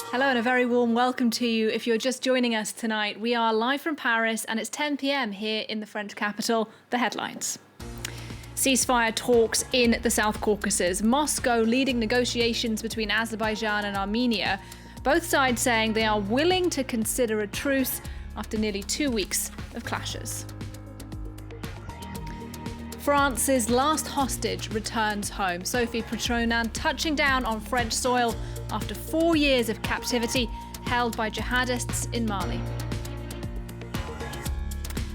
Hello and a very warm welcome to you. If you're just joining us tonight, we are live from Paris and it's 10 p.m. here in the French capital. The headlines. Ceasefire talks in the South Caucasus. Moscow leading negotiations between Azerbaijan and Armenia. Both sides saying they are willing to consider a truce after nearly 2 weeks of clashes. France's last hostage returns home. Sophie Petronan touching down on French soil after 4 years of captivity held by jihadists in Mali.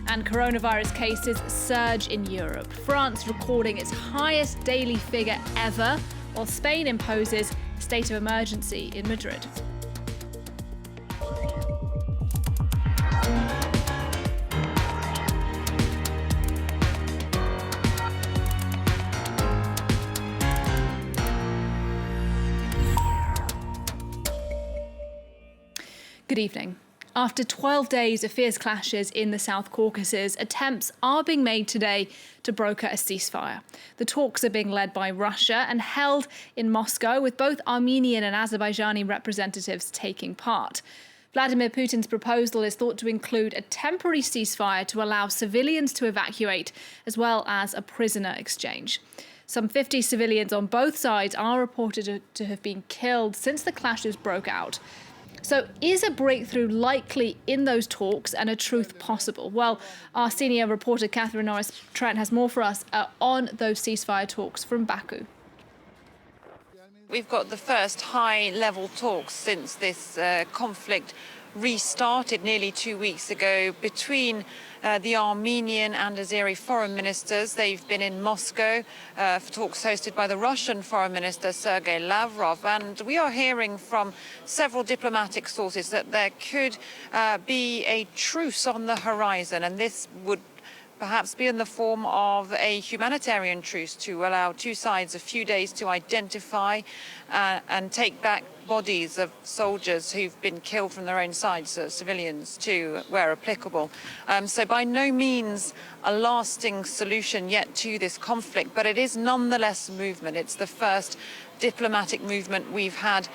And coronavirus cases surge in Europe. France recording its highest daily figure ever, while Spain imposes state of emergency in Madrid. Good evening. After 12 days of fierce clashes in the South Caucasus, attempts are being made today to broker a ceasefire. The talks are being led by Russia and held in Moscow, with both Armenian and Azerbaijani representatives taking part. Vladimir Putin's proposal is thought to include a temporary ceasefire to allow civilians to evacuate, as well as a prisoner exchange. Some 50 civilians on both sides are reported to have been killed since the clashes broke out. So is a breakthrough likely in those talks and a truth possible? Well, our senior reporter Catherine Norris-Trent has more for us on those ceasefire talks from Baku. We've got the first high-level talks since this conflict restarted nearly 2 weeks ago between the Armenian and Azeri foreign ministers. They've been in Moscow for talks hosted by the Russian foreign minister Sergei Lavrov, and we are hearing from several diplomatic sources that there could be a truce on the horizon, and this would perhaps be in the form of a humanitarian truce to allow two sides a few days to identify and take back bodies of soldiers who've been killed from their own sides, civilians too, where applicable. So by no means a lasting solution yet to this conflict, but it is nonetheless movement. It's the first diplomatic movement we've had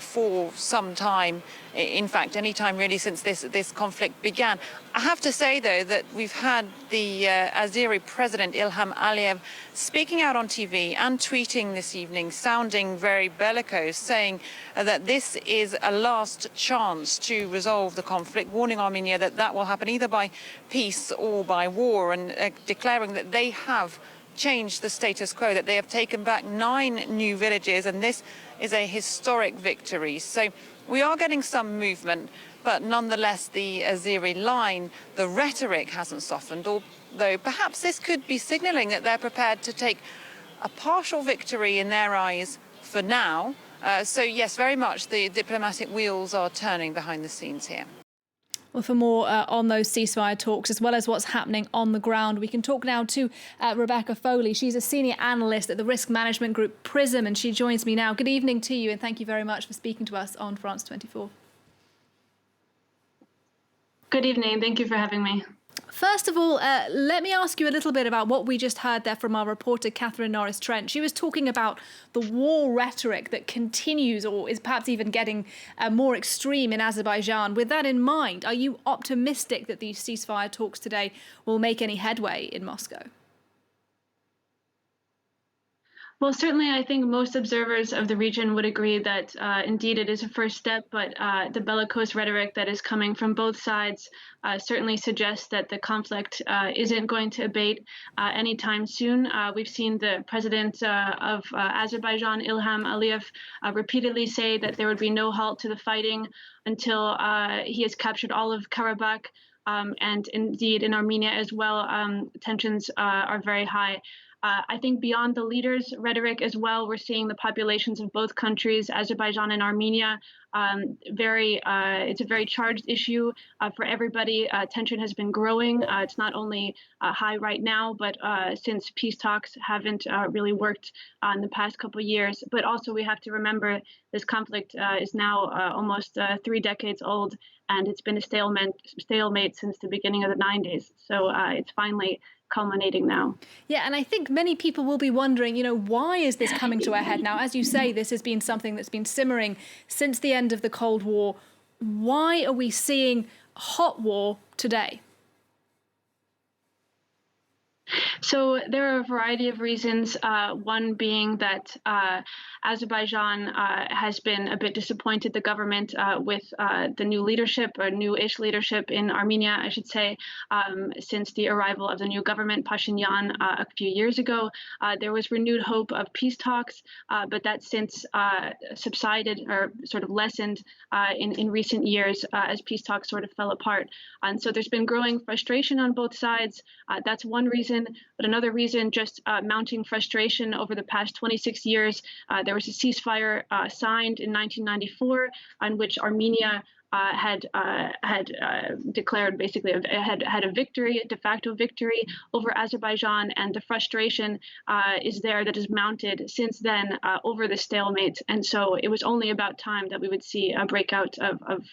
for some time. In fact, any time really since this conflict began. I have to say, though, that we've had the Azeri president Ilham Aliyev speaking out on TV and tweeting this evening, sounding very bellicose, saying that this is a last chance to resolve the conflict, warning Armenia that that will happen either by peace or by war, and declaring that they have changed the status quo, that they have taken back 9 new villages, and this is a historic victory. So we are getting some movement, but nonetheless the Azeri line, the rhetoric hasn't softened, although perhaps this could be signalling that they're prepared to take a partial victory in their eyes for now. So yes, very much the diplomatic wheels are turning behind the scenes here. Well, for more on those ceasefire talks, as well as what's happening on the ground, we can talk now to Rebecca Foley. She's a senior analyst at the risk management group PRISM, and she joins me now. Good evening to you, and thank you very much for speaking to us on France 24. Good evening. Thank you for having me. First of all, let me ask you a little bit about what we just heard there from our reporter, Catherine Norris-Trent. She was talking about the war rhetoric that continues or is perhaps even getting more extreme in Azerbaijan. With that in mind, are you optimistic that these ceasefire talks today will make any headway in Moscow? Well, certainly, I think most observers of the region would agree that indeed it is a first step, but the bellicose rhetoric that is coming from both sides certainly suggests that the conflict isn't going to abate anytime soon. We've seen the president of Azerbaijan, Ilham Aliyev, repeatedly say that there would be no halt to the fighting until he has captured all of Karabakh. And indeed, in Armenia as well, tensions are very high. I think beyond the leaders' rhetoric as well, we're seeing the populations of both countries, Azerbaijan and Armenia, it's a very charged issue for everybody. Tension has been growing. It's not only high right now, but since peace talks haven't really worked in the past couple of years. But also we have to remember this conflict is now almost 3 decades old, and it's been a stalemate since the beginning of the 90s. So it's finally culminating now. Yeah, and I think many people will be wondering, why is this coming to a head now? As you say, this has been something that's been simmering since the end of the Cold War. Why are we seeing a hot war today? So there are a variety of reasons, one being that Azerbaijan has been a bit disappointed, the government, with the new leadership, or new-ish leadership in Armenia, I should say, since the arrival of the new government, Pashinyan, a few years ago. There was renewed hope of peace talks, but that since subsided or sort of lessened in recent years as peace talks sort of fell apart. And so there's been growing frustration on both sides. That's one reason. But another reason, just mounting frustration over the past 26 years. There was a ceasefire signed in 1994 on which Armenia had declared basically had a victory, a de facto victory over Azerbaijan, and the frustration is there that has mounted since then over the stalemate. And so it was only about time that we would see a breakout of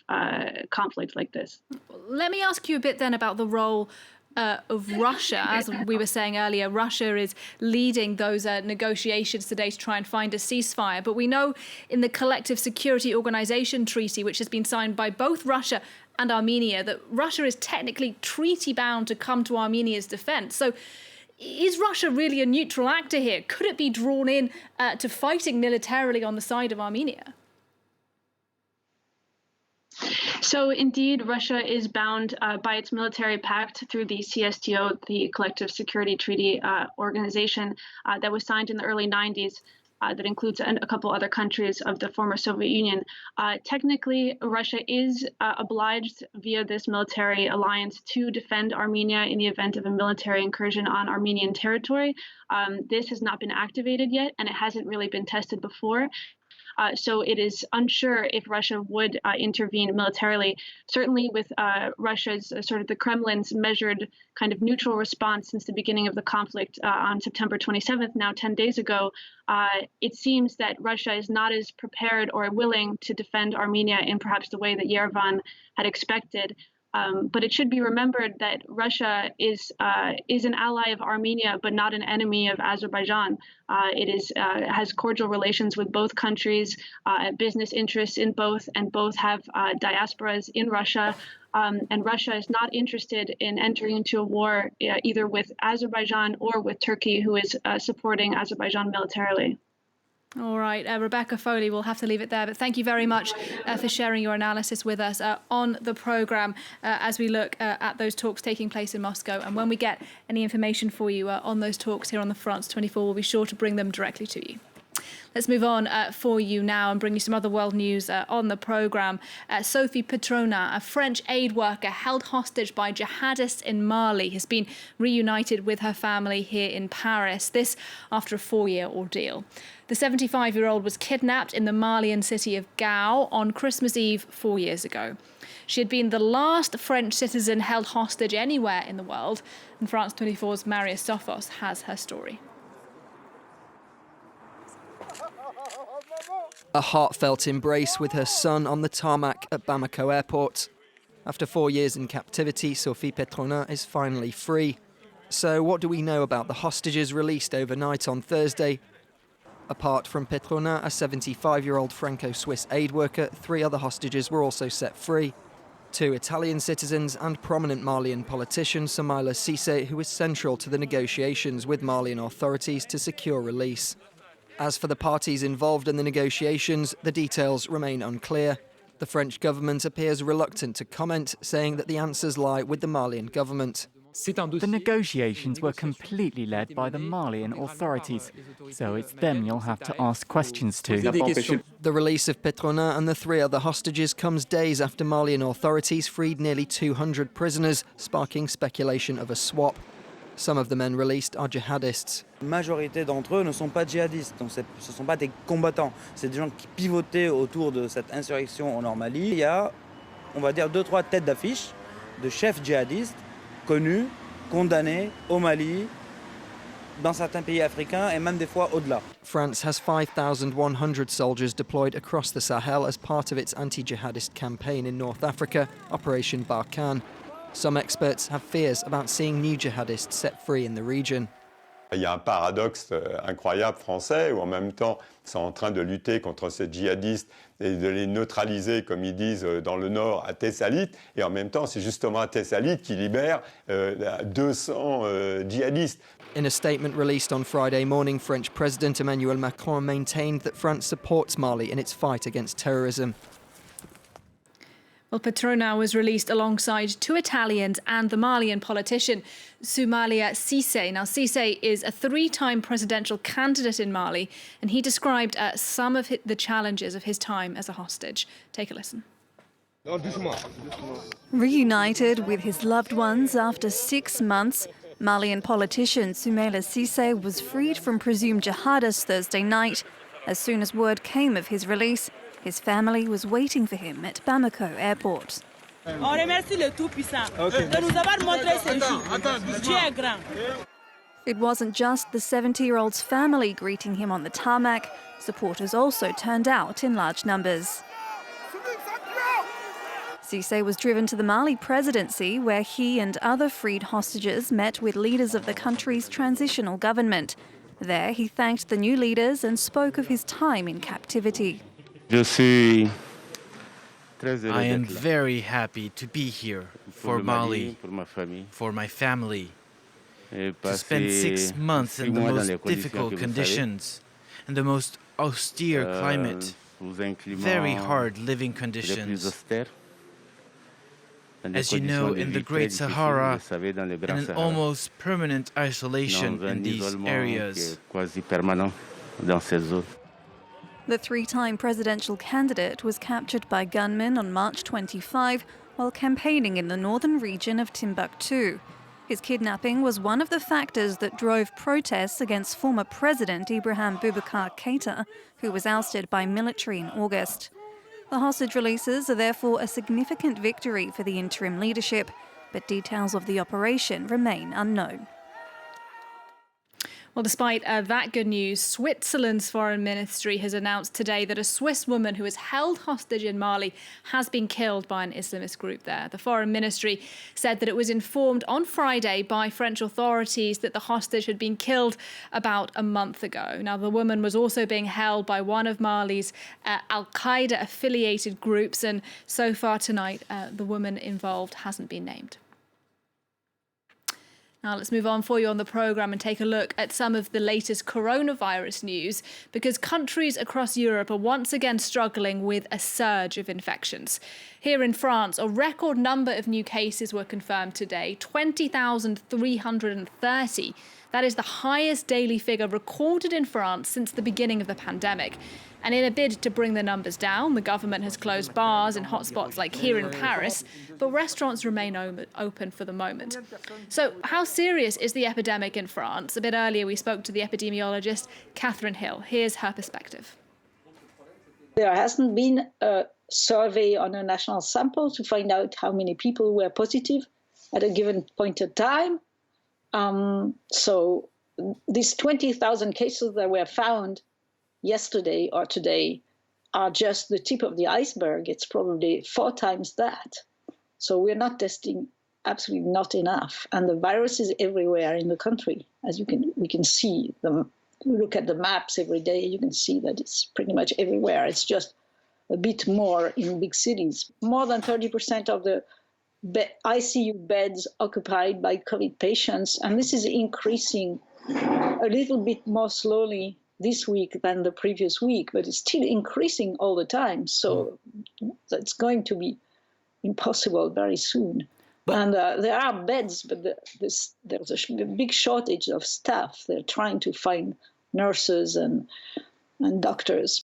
conflict like this. Let me ask you a bit then about the role of Russia. As we were saying earlier, Russia is leading those negotiations today to try and find a ceasefire. But we know in the Collective Security Organization Treaty, which has been signed by both Russia and Armenia, that Russia is technically treaty bound to come to Armenia's defense. So is Russia really a neutral actor here? Could it be drawn in to fighting militarily on the side of Armenia? So indeed, Russia is bound by its military pact through the CSTO, the Collective Security Treaty Organization, that was signed in the early 90s. That includes a couple other countries of the former Soviet Union. Technically, Russia is obliged via this military alliance to defend Armenia in the event of a military incursion on Armenian territory. This has not been activated yet, and it hasn't really been tested before. So it is unsure if Russia would intervene militarily. Certainly with Russia's sort of the Kremlin's measured kind of neutral response since the beginning of the conflict on September 27th, now 10 days ago, it seems that Russia is not as prepared or willing to defend Armenia in perhaps the way that Yerevan had expected. But it should be remembered that Russia is an ally of Armenia, but not an enemy of Azerbaijan. It has cordial relations with both countries, business interests in both, and both have diasporas in Russia. And Russia is not interested in entering into a war either with Azerbaijan or with Turkey, who is supporting Azerbaijan militarily. All right, Rebecca Foley, we'll have to leave it there. But thank you very much for sharing your analysis with us on the programme as we look at those talks taking place in Moscow. And when we get any information for you on those talks here on the France 24, we'll be sure to bring them directly to you. Let's move on for you now and bring you some other world news on the programme. Sophie Petrona, a French aid worker held hostage by jihadists in Mali, has been reunited with her family here in Paris. This after a 4-year ordeal. The 75-year-old was kidnapped in the Malian city of Gao on Christmas Eve 4 years ago. She had been the last French citizen held hostage anywhere in the world. And France 24's Marius Sophos has her story. A heartfelt embrace with her son on the tarmac at Bamako airport. After 4 years in captivity, Sophie Petrona is finally free. So what do we know about the hostages released overnight on Thursday? Apart from Petrona, a 75-year-old Franco-Swiss aid worker, 3 other hostages were also set free. 2 Italian citizens and prominent Malian politician Soumaïla Cissé, who was central to the negotiations with Malian authorities to secure release. As for the parties involved in the negotiations, the details remain unclear. The French government appears reluctant to comment, saying that the answers lie with the Malian government. The negotiations were completely led by the Malian authorities, so it's them you'll have to ask questions to. The release of Petrona and the 3 other hostages comes days after Malian authorities freed nearly 200 prisoners, sparking speculation of a swap. Some of the men released are jihadists. La majorité d'entre eux ne sont pas djihadistes, donc ce ne sont pas des combattants. C'est des gens qui pivotaient autour de cette insurrection en Mali. Il y a, on va dire, 2-3 têtes d'affiche de chefs djihadistes connus, condamnés au Mali, dans certains pays africains et même des fois au-delà. France has 5,100 soldiers deployed across the Sahel as part of its anti-jihadist campaign in North Africa, Operation Barkhane. Some experts have fears about seeing new jihadists set free in the region. Il y a un paradoxe incroyable français où en même temps ils sont en train de lutter contre ces djihadistes et de les neutraliser, comme ils disent dans le nord, à Thessalite. Et en même temps, c'est justement à Thessalite qui libère 200 djihadistes. In a statement released on Friday morning, French President Emmanuel Macron maintained that France supports Mali in its fight against terrorism. Well, Petrona was released alongside two Italians and the Malian politician Soumaïla Cissé. Now, Cissé is a three-time presidential candidate in Mali, and he described some of the challenges of his time as a hostage. Take a listen. Reunited with his loved ones after 6 months, Malian politician Soumaïla Cissé was freed from presumed jihadists Thursday night. As soon as word came of his release, his family was waiting for him at Bamako airport. It wasn't just the 70-year-old's family greeting him on the tarmac. Supporters also turned out in large numbers. Cissé was driven to the Mali presidency, where he and other freed hostages met with leaders of the country's transitional government. There, he thanked the new leaders and spoke of his time in captivity. I am very happy to be here for Mali, for my family, to spend 6 months in the most difficult conditions, in the most austere climate, very hard living conditions. As you know, in the Great Sahara, in an almost permanent isolation in these areas. The three-time presidential candidate was captured by gunmen on March 25 while campaigning in the northern region of Timbuktu. His kidnapping was one of the factors that drove protests against former President Ibrahim Boubacar Keïta, who was ousted by military in August. The hostage releases are therefore a significant victory for the interim leadership, but details of the operation remain unknown. Well, despite that good news, Switzerland's foreign ministry has announced today that a Swiss woman who was held hostage in Mali has been killed by an Islamist group there. The foreign ministry said that it was informed on Friday by French authorities that the hostage had been killed about a month ago. Now, the woman was also being held by one of Mali's Al-Qaeda affiliated groups, and so far tonight, the woman involved hasn't been named. Now let's move on for you on the programme and take a look at some of the latest coronavirus news, because countries across Europe are once again struggling with a surge of infections. Here in France, a record number of new cases were confirmed today, 20,330. That is the highest daily figure recorded in France since the beginning of the pandemic. And in a bid to bring the numbers down, the government has closed bars in hotspots like here in Paris, but restaurants remain open for the moment. So how serious is the epidemic in France? A bit earlier, we spoke to the epidemiologist Catherine Hill. Here's her perspective. There hasn't been a survey on a national sample to find out how many people were positive at a given point of time. So these 20,000 cases that were found yesterday or today are just the tip of the iceberg. It's probably 4 times that. So we're not testing, absolutely not enough. And the virus is everywhere in the country. As we can see them. Look at the maps every day, you can see that it's pretty much everywhere. It's just a bit more in big cities. More than 30% of the ICU beds occupied by COVID patients, and this is increasing a little bit more slowly this week than the previous week, but it's still increasing all the time. So that's going to be impossible very soon. And there are beds, but there's a big shortage of staff. They're trying to find nurses and doctors.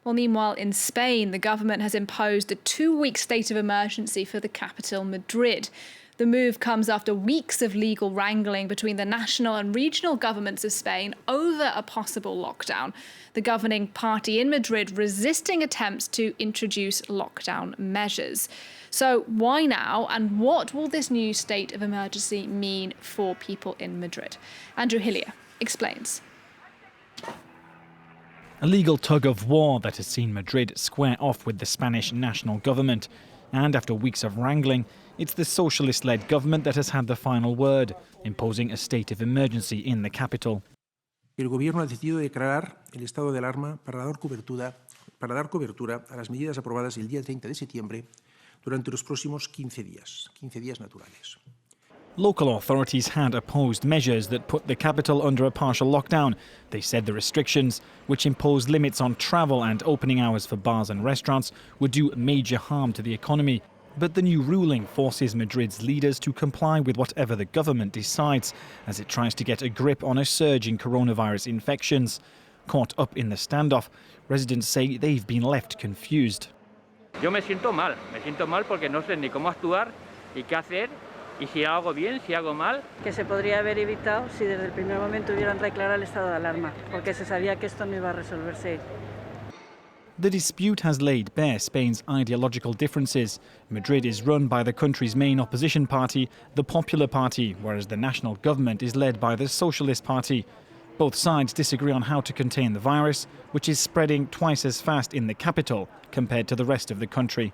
Well, meanwhile, in Spain, the government has imposed a 2-week state of emergency for the capital, Madrid. The move comes after weeks of legal wrangling between the national and regional governments of Spain over a possible lockdown. The governing party in Madrid resisting attempts to introduce lockdown measures. So why now, and what will this new state of emergency mean for people in Madrid? Andrew Hillier explains. A legal tug-of-war that has seen Madrid square off with the Spanish national government. And after weeks of wrangling, it's the socialist-led government that has had the final word, imposing a state of emergency in the capital. El gobierno ha decidido declarar el estado de alarma para dar cobertura a las medidas aprobadas el día 30 de septiembre durante los próximos 15 días naturales. Local authorities had opposed measures that put the capital under a partial lockdown. They said the restrictions, which imposed limits on travel and opening hours for bars and restaurants, would do major harm to the economy. But the new ruling forces Madrid's leaders to comply with whatever the government decides, as it tries to get a grip on a surge in coronavirus infections. Caught up in the standoff, residents say they've been left confused. Yo me siento mal porque no sé ni cómo actuar y qué hacer. Y si hago bien, si hago mal. Que se podría haber evitado si desde el primer momento hubieran declarado el estado de alarma, porque se sabía que esto no iba a resolverse. The dispute has laid bare Spain's ideological differences. Madrid is run by the country's main opposition party, the Popular Party, whereas the national government is led by the Socialist Party. Both sides disagree on how to contain the virus, which is spreading twice as fast in the capital compared to the rest of the country.